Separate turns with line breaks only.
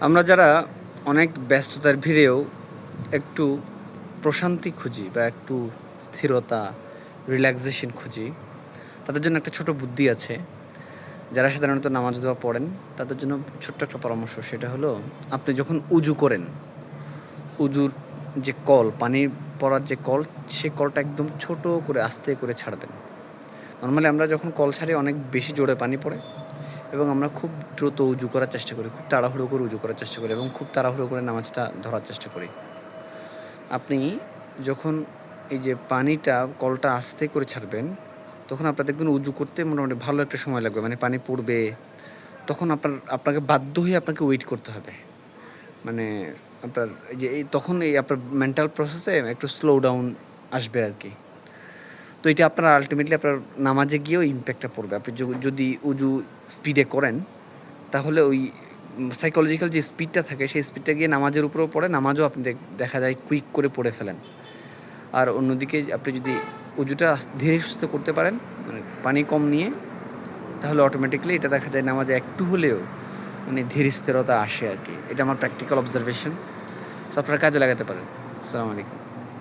আমরা যারা অনেক ব্যস্ততার ভিড়েও একটু প্রশান্তি খুঁজি বা একটু স্থিরতা, রিল্যাক্সেশন খুঁজি, তাদের জন্য একটা ছোট বুদ্ধি আছে। যারা সাধারণত নামাজ দোয়া পড়েন, তাদের জন্য ছোট্ট একটা পরামর্শ। সেটা হলো, আপনি যখন উজু করেন, উজুর যে কল, পানির পড়ার যে কল, সে কলটা একদম ছোট করে আস্তে করে ছাড়বেন। নরমালি আমরা যখন কল ছাড়ি অনেক বেশি জোরে পানি পড়ে এবং আমরা খুব দ্রুত উজু করার চেষ্টা করি, খুব তাড়াহুড়ো করে উজু করার চেষ্টা করি এবং খুব তাড়াহুড়ো করে নামাজটা ধরার চেষ্টা করি। আপনি যখন এই যে পানিটা কলটা আস্তে করে ছাড়বেন, তখন আপনার দেখবেন উজু করতে মোটামুটি ভালো একটা সময় লাগবে। মানে পানি পড়বে, তখন আপনাকে বাধ্য হয়ে আপনাকে ওয়েট করতে হবে। মানে আপনার এই যে তখন আপনার মেন্টাল প্রসেসে একটু স্লো ডাউন আসবে আরকি। তো এটা আপনার আল্টিমেটলি আপনার নামাজে গিয়েও ইমপ্যাক্টটা পড়বে। আপনি যদি উজু স্পিডে করেন, তাহলে ওই সাইকোলজিক্যাল যে স্পিডটা থাকে, সেই স্পিডটা গিয়ে নামাজের উপরেও পড়ে, নামাজও আপনি দেখা যায় কুইক করে পড়ে ফেলেন। আর অন্যদিকে আপনি যদি উজুটা ধীরে সুস্থে করতে পারেন, মানে পানি কম নিয়ে, তাহলে অটোমেটিক্যালি এটা দেখা যায় নামাজে একটু হলেও মানে ধীর স্থিরতা আসে আরকি। এটা আমার প্র্যাকটিক্যাল অবজারভেশন। সো আপনারা কাজে লাগাতে পারেন। আসসালামু আলাইকুম।